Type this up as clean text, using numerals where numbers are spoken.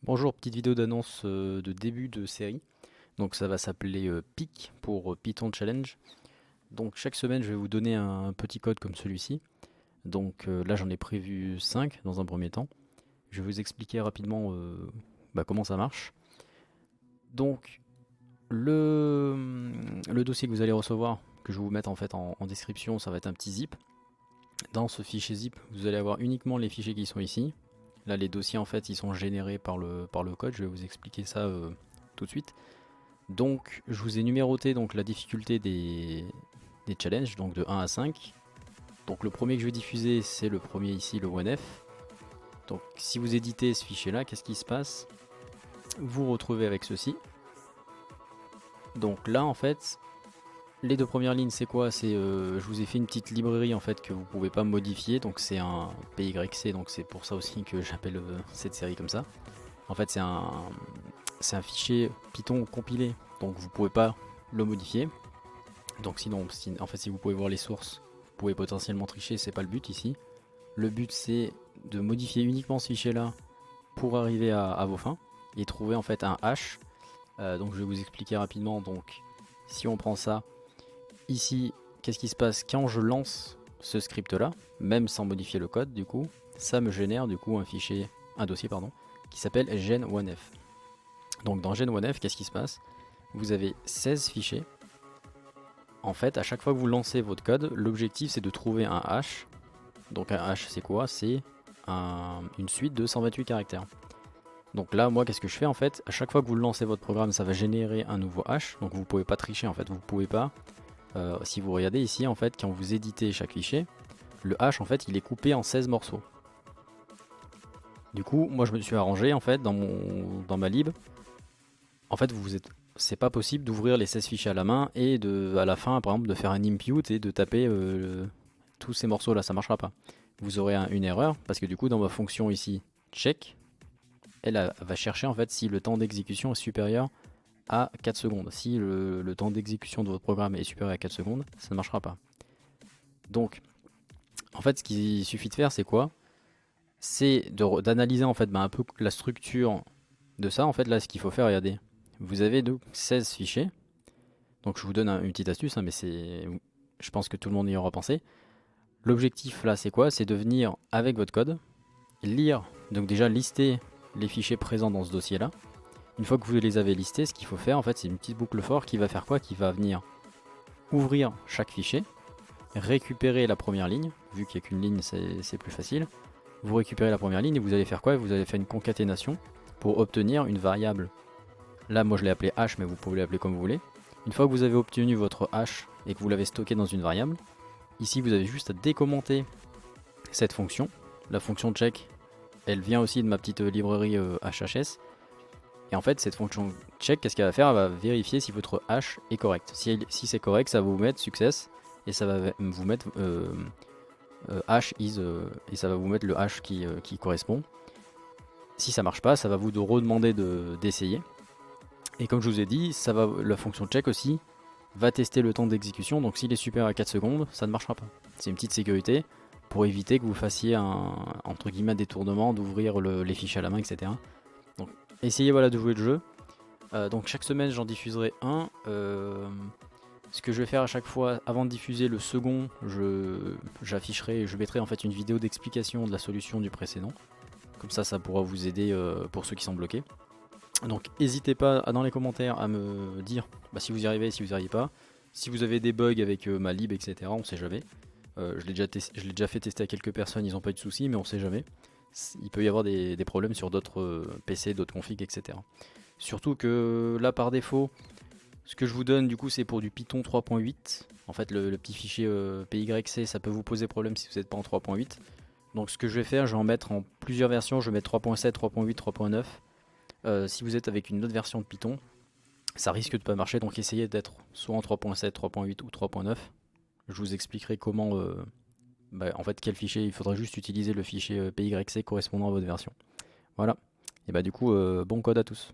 Bonjour, petite vidéo d'annonce de début de série. Donc ça va s'appeler PYC pour Python Challenge. Donc chaque semaine je vais vous donner un petit code comme celui-ci. Donc là j'en ai prévu 5 dans un premier temps. Je vais vous expliquer rapidement comment ça marche. Donc le dossier que vous allez recevoir, que je vais vous mettre en fait en description, ça va être un petit zip. Dans ce fichier zip, vous allez avoir uniquement les fichiers qui sont ici. Là, les dossiers, en fait, ils sont générés par le code. Je vais vous expliquer ça tout de suite. Donc, je vous ai numéroté donc, la difficulté des challenges, donc de 1 à 5. Donc, le premier que je vais diffuser, c'est le premier ici, le OneF. Donc, si vous éditez ce fichier-là, qu'est-ce qui se passe? Vous vous retrouvez avec ceci. Donc là, en fait, les deux premières lignes, c'est quoi? C'est je vous ai fait une petite librairie en fait que vous pouvez pas modifier, donc c'est un PYC, donc c'est pour ça aussi que j'appelle cette série comme ça. En fait, c'est un fichier Python compilé, donc vous pouvez pas le modifier. Donc sinon, en fait, si vous pouvez voir les sources, vous pouvez potentiellement tricher, c'est pas le but ici. Le but c'est de modifier uniquement ce fichier-là pour arriver à vos fins et trouver en fait un hash. Donc je vais vous expliquer rapidement. Donc si on prend ça. Ici, qu'est-ce qui se passe quand je lance ce script là, même sans modifier le code du coup, ça me génère du coup un dossier qui s'appelle gen1f. Donc dans gen1f, qu'est-ce qui se passe? Vous avez 16 fichiers. En fait, à chaque fois que vous lancez votre code, l'objectif c'est de trouver un hash. Donc un hash c'est quoi? C'est une suite de 128 caractères. Donc là, moi, qu'est-ce que je fais en fait? À chaque fois que vous lancez votre programme, ça va générer un nouveau hash. Donc vous pouvez pas tricher en fait, vous pouvez pas. Si vous regardez ici, en fait, quand vous éditez chaque fichier, le hash, en fait, il est coupé en 16 morceaux. Du coup, moi, je me suis arrangé, en fait, dans ma lib. En fait, c'est pas possible d'ouvrir les 16 fichiers à la main et à la fin, par exemple, de faire un impute et de taper tous ces morceaux-là. Ça marchera pas. Vous aurez une erreur parce que du coup, dans ma fonction ici, check, elle va chercher, en fait, si le temps d'exécution est supérieur à 4 secondes. Si le temps d'exécution de votre programme est supérieur à 4 secondes, ça ne marchera pas. Donc, en fait, ce qu'il suffit de faire, c'est quoi? C'est d'analyser en fait un peu la structure de ça. En fait, là, ce qu'il faut faire, regardez. Vous avez donc 16 fichiers. Donc, je vous donne une petite astuce, mais je pense que tout le monde y aura pensé. L'objectif là, c'est quoi? C'est de venir avec votre code, lire, donc déjà lister les fichiers présents dans ce dossier-là. Une fois que vous les avez listés, ce qu'il faut faire, en fait, c'est une petite boucle for qui va faire quoi? Qui va venir ouvrir chaque fichier, récupérer la première ligne, vu qu'il n'y a qu'une ligne, c'est plus facile. Vous récupérez la première ligne et vous allez faire quoi? Vous allez faire une concaténation pour obtenir une variable. Là, moi je l'ai appelé hash, mais vous pouvez l'appeler comme vous voulez. Une fois que vous avez obtenu votre hash et que vous l'avez stocké dans une variable, ici vous avez juste à décommenter cette fonction. La fonction check, elle vient aussi de ma petite librairie HHS. Et en fait, cette fonction check, qu'est-ce qu'elle va faire? Elle va vérifier si votre hash est correct. Si c'est correct, ça va vous mettre success et ça va vous mettre hash is et ça va vous mettre le hash qui correspond. Si ça marche pas, ça va vous redemander d'essayer. Et comme je vous ai dit, la fonction check aussi va tester le temps d'exécution. Donc s'il est supérieur à 4 secondes, ça ne marchera pas. C'est une petite sécurité pour éviter que vous fassiez entre guillemets un détournement d'ouvrir les fichiers à la main, etc. Donc essayez de jouer le jeu. Donc chaque semaine j'en diffuserai un. Ce que je vais faire à chaque fois, avant de diffuser le second, je mettrai en fait une vidéo d'explication de la solution du précédent. Comme ça pourra vous aider pour ceux qui sont bloqués. Donc n'hésitez pas dans les commentaires à me dire si vous y arrivez, si vous n'y arrivez pas. Si vous avez des bugs avec ma lib, etc., on sait jamais. Je l'ai déjà fait tester à quelques personnes, ils n'ont pas eu de soucis, mais on sait jamais. Il peut y avoir des problèmes sur d'autres PC, d'autres configs, etc. Surtout que là, par défaut, ce que je vous donne du coup, c'est pour du Python 3.8. En fait, le petit fichier PYC, ça peut vous poser problème si vous n'êtes pas en 3.8. Donc ce que je vais faire, je vais en mettre en plusieurs versions. Je vais mettre 3.7, 3.8, 3.9. Si vous êtes avec une autre version de Python, ça risque de pas marcher. Donc essayez d'être soit en 3.7, 3.8 ou 3.9. Je vous expliquerai comment, en fait, quel fichier. Il faudrait juste utiliser le fichier PYC correspondant à votre version. Voilà. Et bah du coup, bon code à tous.